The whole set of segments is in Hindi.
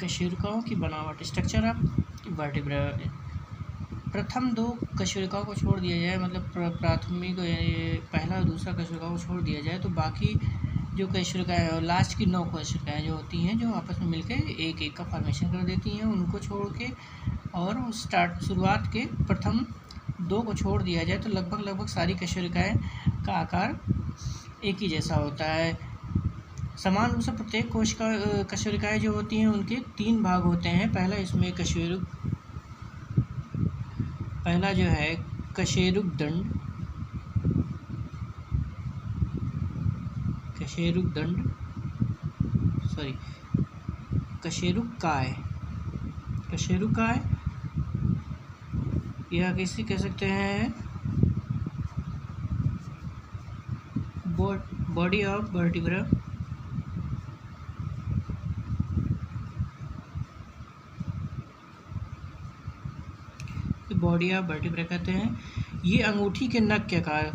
कशेरुकाओं की बनावट। Structure of vertebra. प्रथम दो कशेरुकाओं को छोड़ दिया जाए, मतलब प्राथमिक पहला और दूसरा कशेरुकाओं को छोड़ दिया जाए, तो बाकी जो कशेरुकाएँ और लास्ट की 9 कशेरुकाएँ जो होती हैं, जो आपस में मिलकर एक एक का फॉर्मेशन कर देती हैं, उनको छोड़ के और शुरुआत के प्रथम 2 को छोड़ दिया जाए तो लगभग सारी कशेरुकाएँ का आकार एक ही जैसा होता है। समान रूप से प्रत्येक कोश का कशेरुकाएँ जो होती हैं उनके 3 भाग होते हैं। पहला जो है कशेरुकदंड, कशेरुकाय या किसी कह सकते हैं body of vertebra. Body of vertebra कहते हैं। ये अंगूठी के नख के आकार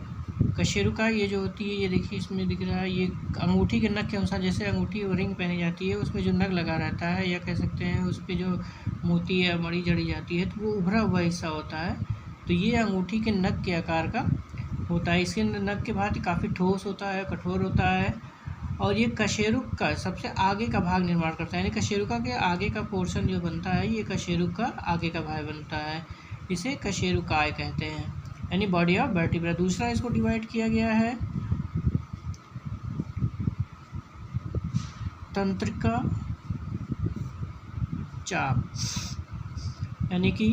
कशेरुका ये जो होती है, ये देखिए इसमें दिख रहा है, ये अंगूठी के नख के अनुसार, जैसे अंगूठी और रिंग पहनी जाती है उसमें जो नग लगा रहता है, या कह सकते हैं उस पर जो मोती या मणि जड़ी जाती है तो वो उभरा हुआ हिस्सा होता है। तो ये अंगूठी के नख के आकार का होता है। इसके नख के भांति काफ़ी ठोस होता है, कठोर होता है, और ये कशेरुक का सबसे आगे का भाग निर्माण करता है। यानी कशेरुका के आगे का पोर्शन जो बनता है ये कशेरुक का आगे का भाग बनता है, इसे कशेरुकाय कहते हैं, यानी बॉडी ऑफ वर्टिब्रा। दूसरा इसको डिवाइड किया गया है तंत्रिका चाप, यानी कि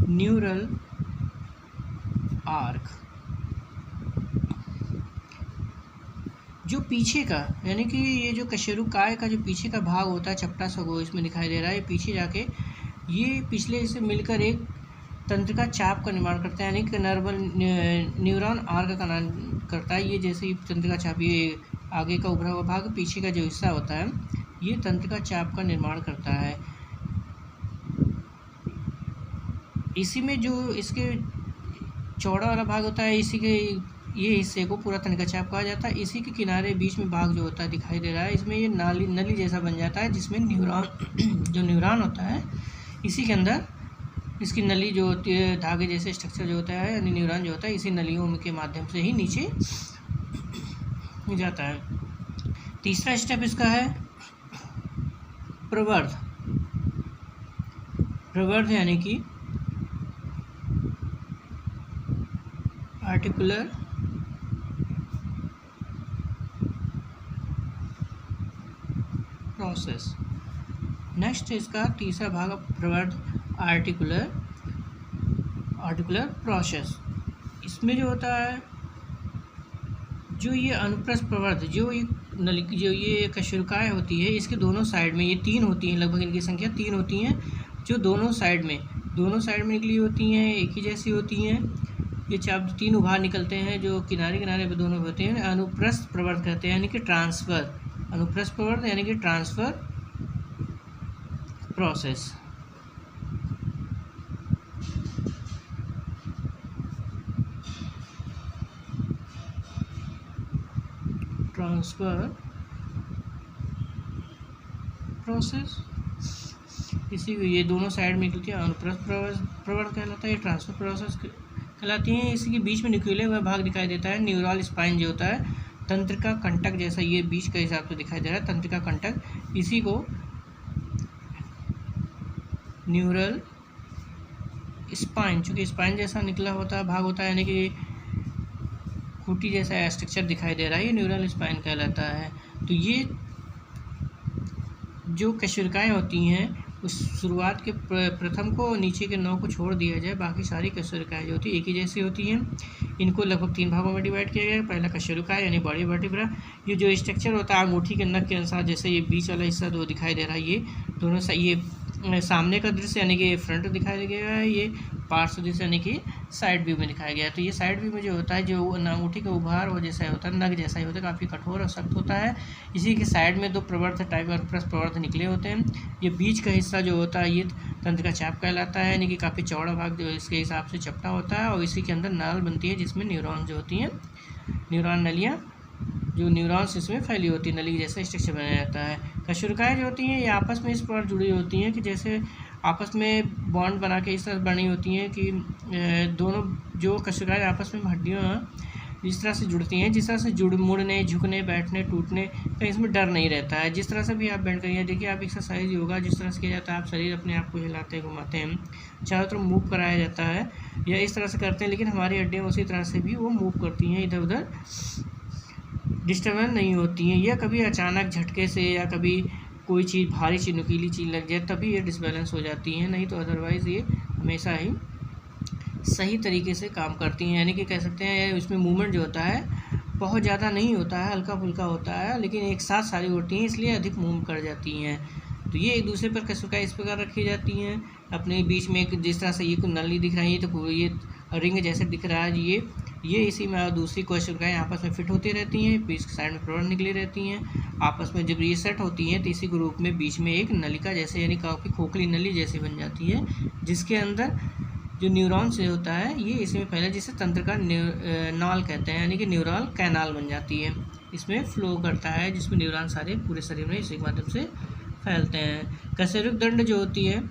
न्यूरल आर्क। जो पीछे का, यानी कि ये जो कशेरुकाय का जो पीछे का भाग होता है, चपटा सा वो इसमें दिखाई दे रहा है, पीछे जाके ये पिछले से मिलकर एक तंत्रिका चाप का निर्माण करता है, यानी कि नर्वल न्यूरॉन आर्क का निर्माण करता है। ये जैसे ही तंत्रिका चाप, ये आगे का उभरा हुआ भाग, पीछे का जो हिस्सा होता है, ये तंत्रिका चाप का निर्माण करता है। इसी में जो इसके चौड़ा वाला भाग होता है, इसी के ये हिस्से को पूरा तंत्रिका चाप कहा जाता है। इसी के किनारे बीच में भाग जो होता है दिखाई दे रहा है, इसमें ये नली जैसा बन जाता है, जिसमें न्यूरॉन होता है, इसी के अंदर इसकी नली जो होती है, धागे जैसे स्ट्रक्चर जो होता है, यानी न्यूरॉन जो होता है, इसी नलियों के माध्यम से ही नीचे जाता है। तीसरा स्टेप इसका है प्रवर्ध, यानी कि आर्टिकुलर प्रोसेस। नेक्स्ट इसका तीसरा भाग प्रवर्ध आर्टिकुलर प्रोसेस। इसमें जो होता है, जो ये अनुप्रस्थ प्रवर्ध, जो ये कशेरुकाएँ होती है, इसके दोनों साइड में ये 3 होती हैं, लगभग इनकी संख्या 3 होती हैं, जो दोनों साइड में निकली होती हैं, एक ही जैसी होती हैं। ये चाप 3 उभार निकलते हैं, जो किनारे पे दोनों होते हैं, अनुप्रस्थ प्रवर्ध कहते हैं, यानी कि ट्रांसफर। अनुप्रस्थ प्रवर्ध यानी कि ट्रांसफर प्रोसेस। इसी को ये दोनों साइड में निकलती है, अनुप्रस्थ प्रवर्ध कहलाता है, ये ट्रांसफर प्रोसेस कहलाती हैं। इसी के बीच में निकले हुआ भाग दिखाई देता है, न्यूरल स्पाइन जो होता है, तंत्रिका कंटक जैसा ये बीच के हिसाब से दिखाई दे रहा है, तंत्रिका कंटक, इसी को न्यूरल स्पाइन, चूँकि स्पाइन जैसा निकला होता भाग होता है, यानी कि खूंटी जैसा स्ट्रक्चर दिखाई दे रहा है, ये न्यूरल स्पाइन कहलाता है। तो ये जो कशेरुकाएँ होती हैं, उस शुरुआत के प्रथम को, नीचे के 9 को छोड़ दिया जाए, बाकी सारी कशेरुकाएँ जो होती हैं एक ही जैसी होती हैं। इनको लगभग 3 भागों में डिवाइड किया गया है। पहला कशेरुकाय यानी बॉडी वर्टिब्रा, ये जो स्ट्रक्चर होता है अंगूठी के नख के अनुसार, जैसे ये बीच वाला हिस्सा जो दिखाई दे रहा है, ये दोनों ये सामने का दृश्य यानी कि फ्रंट दिखाया गया है, ये पार्श्व दृश्य यानी कि साइड व्यू में दिखाया गया है। तो ये साइड व्यू में जो होता है, जो अंगूठी का उभार वो जैसा होता है, नग जैसा ही होता है, काफ़ी कठोर और सख्त होता है। इसी के साइड में 2 प्रवर्ध टाइप और प्रवर्ध निकले होते हैं। ये बीच का हिस्सा जो होता है, ये तंत्रिका चाप कहलाता है, यानी कि काफ़ी चौड़ा भाग जो इसके हिसाब से चपटा होता है, और इसी के अंदर नल बनती है, जिसमें न्यूरॉन जो होती हैं, न्यूरॉन नलियाँ जो न्यूरॉन्स इसमें फैली होती है, नली जैसा स्ट्रक्चर बनाया जाता है। कशेरुकाएँ जो होती हैं ये आपस में इस प्रकार जुड़ी होती हैं कि जैसे आपस में बॉन्ड बना के इस तरह बनी होती हैं कि दोनों जो कशेरुकाएँ आपस में हड्डियों इस तरह से जुड़ती हैं, जिस तरह से मुड़ने, झुकने, बैठने, टूटने का इसमें डर नहीं रहता है। जिस तरह से भी आप बेंड करिए, देखिए आप एक्सरसाइज योगा जिस तरह से किया जाता है, आप शरीर अपने आप को हिलाते हैं, घुमाते हैं, चारों तरफ मूव कराया जाता है या इस तरह से करते हैं, लेकिन हमारी हड्डियाँ उसी तरह से भी वो मूव करती हैं, इधर उधर डिस्टर्बेंस नहीं होती हैं। या कभी अचानक झटके से या कभी कोई चीज़ भारी चीज़, नुकीली चीज़ लग जाए तभी ये डिसबैलेंस हो जाती हैं, नहीं तो अदरवाइज़ ये हमेशा ही सही तरीके से काम करती हैं। यानी कि कह सकते हैं इसमें मूवमेंट जो होता है बहुत ज़्यादा नहीं होता है, हल्का फुल्का होता है, लेकिन एक साथ सारी होती हैं इसलिए अधिक मूव कर जाती हैं। तो ये एक दूसरे पर कशेरुकाएँ इस प्रकार रखी जाती हैं अपने बीच में। एक जिस तरह से ये कोई नली दिख रही है तो ये रिंग जैसे दिख रहा है, ये इसी में दूसरी कशेरुकाएँ आपस में फिट होती रहती हैं, बीच की साइड में प्रॉड निकली रहती हैं आपस में। जब ये सेट होती हैं तो इसी ग्रुप में बीच में एक नलिका जैसे यानी काफ़ी खोखली नली जैसी बन जाती है, जिसके अंदर जो न्यूरॉन से होता है ये इसमें पहले जिसे तंत्र का नॉल कहते हैं, यानी कि न्यूरल कैनाल बन जाती है, इसमें फ्लो करता है, जिसमें न्यूरॉन सारे पूरे शरीर में इसी के माध्यम से फैलते हैं। कशेरुक दंड जो होती है,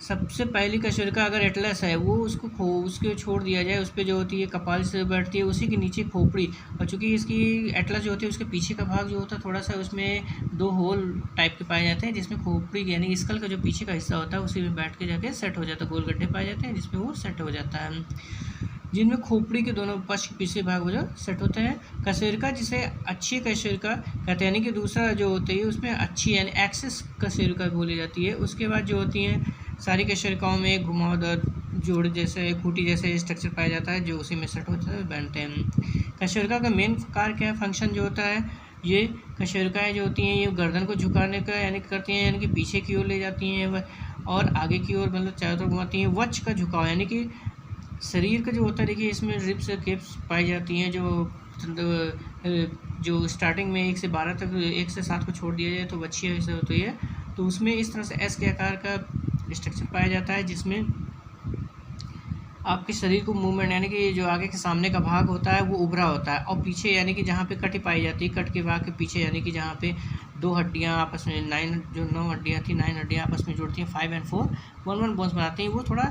सबसे पहली कशेरुका अगर एटलस है वो उसको छोड़ दिया जाए, उस पर जो होती है कपाल से बैठती है, उसी के नीचे खोपड़ी, और चूँकि इसकी एटलस जो होती है उसके पीछे का भाग जो होता है थोड़ा सा उसमें 2 होल टाइप के पाए जाते हैं, जिसमें खोपड़ी यानी स्कल का जो पीछे का हिस्सा होता है उसी में बैठ के जाके सेट हो जाता है, गोल गड्ढे पाए जाते हैं जिसमें वो सेट हो जाता है, जिनमें खोपड़ी के दोनों पक्ष पीछे भाग वो जो सेट होते हैं। कशेरुका जिसे अच्छी कशेरुका कहते हैं, यानी कि दूसरा जो होती है उसमें अच्छी यानी एक्सिस कशेरुका बोली जाती है। उसके बाद जो होती हैं सारी कशेरुकाओं में घुमावदार जोड़ जैसे खूंटी जैसे स्ट्रक्चर पाया जाता है जो उसी में सेट होते हैं, बनते हैं। कशेरुका का मेन कार्य क्या है, फंक्शन जो होता है, ये कशेरुकाएँ जो होती हैं ये गर्दन को झुकाने का यानी करती हैं, यानी कि पीछे की ओर ले जाती हैं और आगे की ओर मतलब चारों तरफ घुमाती हैं। वक्ष का झुकाव यानी कि शरीर का जो होता है, देखिए इसमें रिब्स केप्स पाई जाती हैं जो स्टार्टिंग में 1 से 12 तक 1 से 7 को छोड़ दिया जाए तो वक्षीय हिस्सा होती है, तो उसमें इस तरह से एस के आकार का स्ट्रक्चर पाया जाता है, जिसमें आपके शरीर को मूवमेंट यानी कि जो आगे के सामने का भाग होता है वो उभरा होता है, और पीछे यानी कि जहाँ पे कट पाई जाती है, कट के भाग के पीछे यानी कि जहाँ पे 2 हड्डियाँ आपस में 9 हड्डियाँ थी, 9 हड्डियाँ आपस में जुड़ती हैं, 5 और 4 1 बोन्स बनाती हैं, वो थोड़ा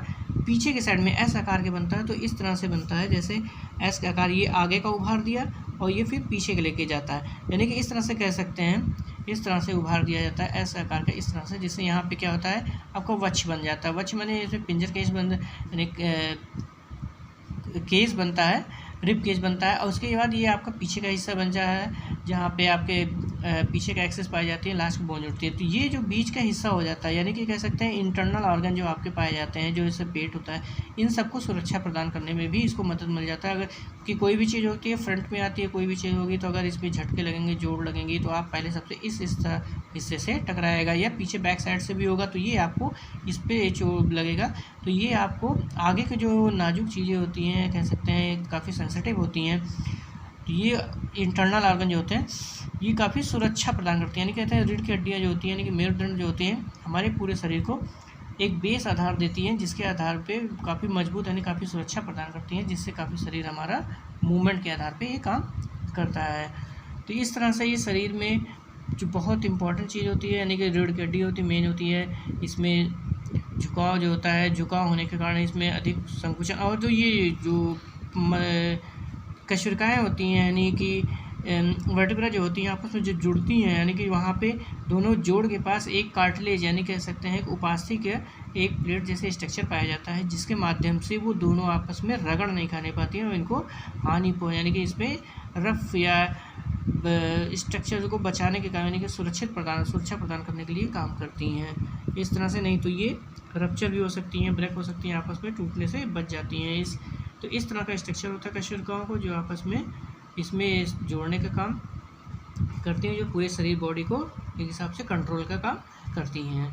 पीछे के साइड में एस आकार के बनता है। तो इस तरह से बनता है जैसे एस का आकार, ये आगे का उभार दिया और ये फिर पीछे के लेके जाता है, यानी कि इस तरह से कह सकते हैं, इस तरह से उभार दिया जाता है एस आकार का, इस तरह से, जिससे यहाँ पे क्या होता है आपका वक्ष बन जाता है। वक्ष माने इसमें पिंजर केस यानी केस बनता है, रिब केस बनता है, और उसके बाद ये आपका पीछे का हिस्सा बन जाता है जहाँ पे आपके पीछे का एक्सेस पाई जाती है, लास्ट में बोन जुड़ती है, तो ये जो बीच का हिस्सा हो जाता है, यानी कि कह सकते हैं इंटरनल ऑर्गन जो आपके पाए जाते हैं, जो इससे पेट होता है, इन सबको सुरक्षा प्रदान करने में भी इसको मदद मिल जाता है। अगर कि कोई भी चीज़ होती है फ्रंट में आती है, कोई भी चीज़ होगी तो अगर इसमें झटके लगेंगे, जोड़ लगेंगी, तो आप पहले सबसे इस हिस्से से टकराएगा, या पीछे बैक साइड से भी होगा तो ये आपको इस पर चोट लगेगा, तो ये आपको आगे के जो नाजुक चीज़ें होती हैं कह सकते हैं काफ़ी सेंसिटिव होती हैं, तो ये इंटरनल ऑर्गन जो होते हैं ये काफ़ी सुरक्षा प्रदान करती हैं, यानी कहते हैं रीढ़ की हड्डियाँ जो होती हैं यानी कि मेरुदंड जो होते हैं हमारे पूरे शरीर को एक बेस आधार देती हैं, जिसके आधार पे काफ़ी मजबूत यानी काफ़ी सुरक्षा प्रदान करती हैं, जिससे काफ़ी शरीर हमारा मूवमेंट के आधार पे ये काम करता है। तो इस तरह से ये शरीर में जो बहुत इंपॉर्टेंट चीज़ होती है यानी कि रीढ़ की हड्डी होती है, मेन होती है, इसमें झुकाव जो होता है, झुकाव होने के कारण इसमें अधिक संकुचन, और जो ये जो कशेरुकाएँ होती हैं यानी कि वर्टिब्रा जो होती हैं आपस में जो जुड़ती हैं, यानी कि वहाँ पे दोनों जोड़ के पास एक कार्टिलेज यानी कह सकते हैं एक उपास्थि के एक प्लेट जैसे स्ट्रक्चर पाया जाता है, जिसके माध्यम से वो दोनों आपस में रगड़ नहीं खाने पाती हैं और इनको हानि पहुँच यानी कि इसमें रफ या स्ट्रक्चर को बचाने के कारण यानी कि सुरक्षा प्रदान करने के लिए काम करती हैं। इस तरह से नहीं तो ये रप्चर भी हो सकती हैं, ब्रेक हो सकती हैं, आपस में टूटने से बच जाती हैं। तो इस तरह का स्ट्रक्चर होता है कशेरुकाओं को, जो आपस में इसमें जोड़ने का काम करती हैं, जो पूरे शरीर बॉडी को एक हिसाब से कंट्रोल का काम करती हैं।